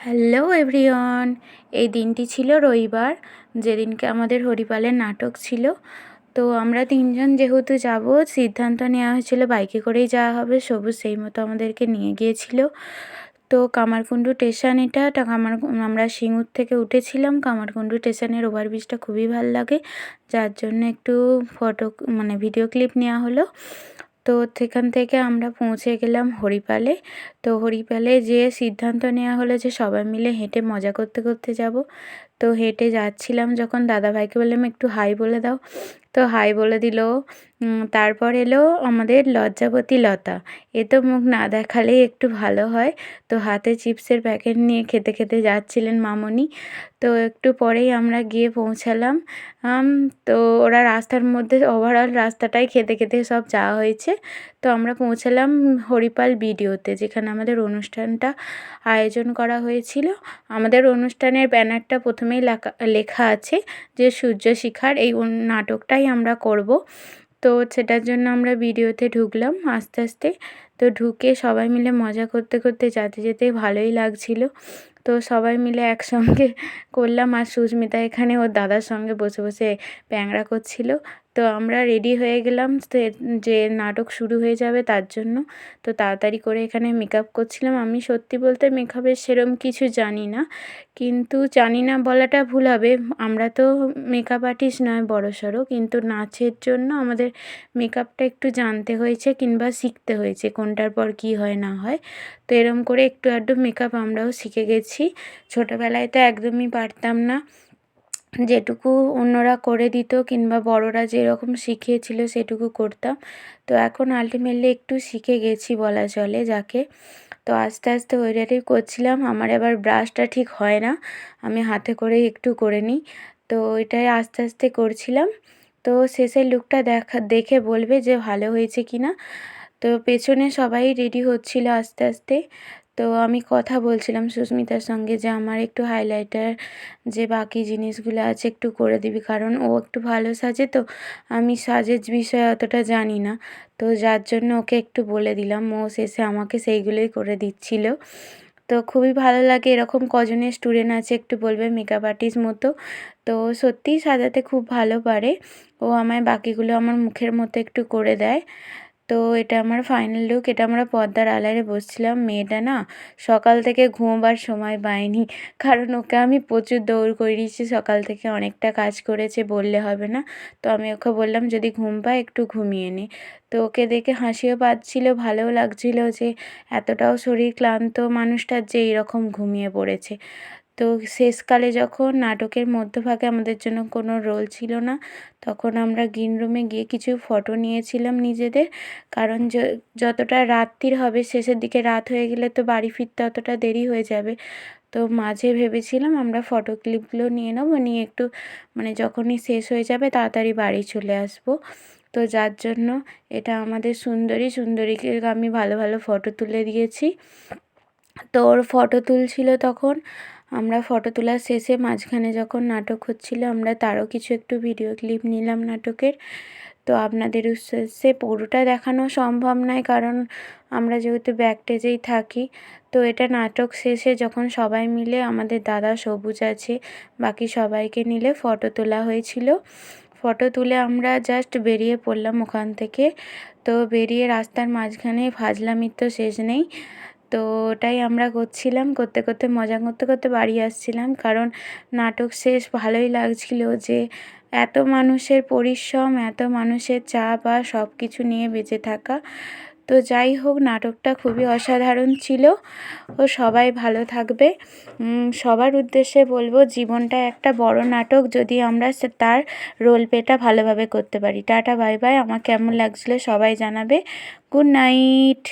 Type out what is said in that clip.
Hello everyone. এই দিনটি ছিল রবিবার, যেদিনকে আমাদের হরিপালের নাটক ছিল। তো আমরা ৩ জন যেহেতু যাব, সিদ্ধান্ত নেওয়া হয়েছিল বাইকে করেই যাওয়া হবে। সবুজ সেই মতো আমাদেরকে নিয়ে গিয়েছিল। তো কামারকুণ্ডু স্টেশন এটা আমরা সিঙ্গুর থেকে উঠেছিলাম। কামারকুণ্ডু স্টেশনের ওভারব্রিজটা খুবই ভাল লাগে, যার জন্য একটু ভিডিও ক্লিপ নেওয়া হলো। তো সেখান থেকে আমরা পৌঁছে গেলাম হরিপালে। তো হরিপালে যেয়ে সিদ্ধান্ত নেওয়া হলো যে সবাই মিলে হেঁটে মজা করতে করতে যাব। তো হেঁটে যাচ্ছিলাম যখন দাদাভাইকে বললাম একটু হাই বলে দাও। তো হাই বলে দিল। তারপর এলো আমাদের লজ্জাবতী লতা। এ তো মুখ না দেখালেই একটু ভালো হয়। তো হাতে চিপসের প্যাকেট নিয়ে খেতে খেতে যাচ্ছিলেন মামনি। তো একটু পরেই আমরা গিয়ে পৌঁছালাম। তো ওরা রাস্তার মধ্যে ওভারঅল রাস্তাটাই খেতে খেতে সব যাওয়া হয়েছে। তো আমরা পৌঁছালাম হরিপাল বিডিওতে, যেখানে আমাদের অনুষ্ঠানটা আয়োজন করা হয়েছিল। আমাদের অনুষ্ঠানের ব্যানারটা প্রথমেই লেখা আছে যে সূর্যশিখার এই নাটকটাই আমরা করব। তো সেটার জন্য আমরা ভিডিওতে ঢুকলাম আস্তে আস্তে। তো ঢুকে সবাই মিলে মজা করতে করতে যেতে যেতে ভালোই লাগছিল। তো সবাই মিলে একসঙ্গে করলাম। আর সুস্মিতা এখানে ওর দাদার সঙ্গে বসে বসে প্যাংরা করছিল। তো আমরা রেডি হয়ে গেলাম যে নাটক শুরু হয়ে যাবে তার জন্য। তো তাড়াতাড়ি করে এখানে মেকআপ করছিলাম। আমি সত্যি বলতে মেকআপের সেরম কিছু জানি না, কিন্তু জানি না বলাটা ভুল হবে। আমরা তো মেকআপ আর্টিস্ট নয় বড়সড়, কিন্তু নাচের জন্য আমাদের মেকআপটা একটু জানতে হয়েছে কিংবা শিখতে হয়েছে, কোনটার পর কী হয় না হয়। তো এরম করে একটু আধটু মেকআপ আমরাও শিখে গেছি। ছোটোবেলায় তো একদমই পারতাম না, যেটুকু অন্যরা করে দিত কিংবা বড়রা যেরকম শিখিয়েছিল সেটুকু করতাম। তো এখন আলটিমেটলি একটু শিখে গেছি বলা চলে যাকে। তো আস্তে আস্তে ওইটাই করছিলাম। আমার আবার ব্রাশটা ঠিক হয় না, আমি হাতে করেই একটু করে নিই। তো এটাই আস্তে আস্তে করছিলাম। তো শেষের লুকটা দেখে বলবে যে ভালো হয়েছে কি না। তো পেছনে সবাই রেডি হচ্ছিল আস্তে আস্তে। তো আমি কথা বলছিলাম সুস্মিতার সঙ্গে যে আমার একটু হাইলাইটার যে বাকি জিনিসগুলো আছে একটু করে দিবি, কারণ ও একটু ভালো সাজে। তো আমি সাজের বিষয়ে অতটা জানি না, তো যার জন্য ওকে একটু বলে দিলাম। ও শেষে আমাকে সেইগুলোই করে দিচ্ছিল। তো খুবই ভালো লাগে এরকম কজনের স্টুডেন্ট আছে একটু বলবে মেকআপ আর্টিস্ট মতো। তো সত্যিই সাজাতে খুব ভালো পারে। ও আমায় বাকিগুলো আমার মুখের মতো একটু করে দেয়। তো এটা আমার ফাইনাল লুক। এটা আমরা পর্দার আড়ালে বসছিলাম। মেয়েটা না সকাল থেকে ঘুমোবার সময় পায়নি, কারণ ওকে আমি প্রচুর দৌড় করিয়েছি। সকাল থেকে অনেকটা কাজ করেছে, বললে হবে না। তো আমি ওকে বললাম যদি ঘুম পায় একটু ঘুমিয়ে নে। তো ওকে দেখে হাসিও পাচ্ছিল, ভালোও লাগছিল যে এতটাও শরীর ক্লান্ত মানুষটার যে এইরকম ঘুমিয়ে পড়েছে। তো শেষকালে যখন নাটকের মধ্যভাগে আমাদের জন্য কোনো রোল ছিল না, তখন আমরা গ্রিন রুমে গিয়ে কিছু ফটো নিয়েছিলাম নিজেদের। কারণ যতটা রাত্রির হবে, শেষের দিকে রাত হয়ে গেলে তো বাড়ি ফিরতে অতটা দেরি হয়ে যাবে। তো মাঝে ভেবেছিলাম আমরা ফটো ক্লিপগুলো নিয়ে নেবো, নিয়ে একটু যখনই শেষ হয়ে যাবে তাড়াতাড়ি বাড়ি চলে আসবো। তো যার জন্য এটা আমাদের সুন্দরীকে আমি ভালো ভালো ফটো তুলে দিয়েছি। তো ওর ফটো তুলছিল তখন। আমরা ফটো তোলার শেষে মাঝখানে যখন নাটক হচ্ছিল, আমরা তারও কিছু একটু ভিডিও ক্লিপ নিলাম নাটকের। তো আপনাদের উদ্দেশ্যে পুরোটা দেখানো সম্ভব নয়, কারণ আমরা যেহেতু ব্যাক স্টেজেই থাকি। তো এটা নাটক শেষে যখন সবাই মিলে আমাদের দাদা সবুজ আছে, বাকি সবাইকে নিলে ফটো তোলা হয়েছিল। ফটো তুলে আমরা জাস্ট বেরিয়ে পড়লাম ওখান থেকে। তো বেরিয়ে রাস্তার মাঝখানে ফাজলামির তো শেষ নেই। তো ওটাই আমরা করছিলাম, করতে করতে মজা করতে করতে বাড়ি আসছিলাম। কারণ নাটক শেষ ভালোই লাগছিল যে এত মানুষের পরিশ্রম, এত মানুষের চাপ আর সব কিছু নিয়ে বেঁচে থাকা। তো যাই হোক, নাটকটা খুবই অসাধারণ ছিল। ও সবাই ভালো থাকবে। সবার উদ্দেশ্যে বলবো, জীবনটা একটা বড় নাটক, যদি আমরা তার রোল প্লেটা ভালোভাবে করতে পারি। Tata bye bye. আমার কেমন লাগছিল সবাই জানাবে। Good night.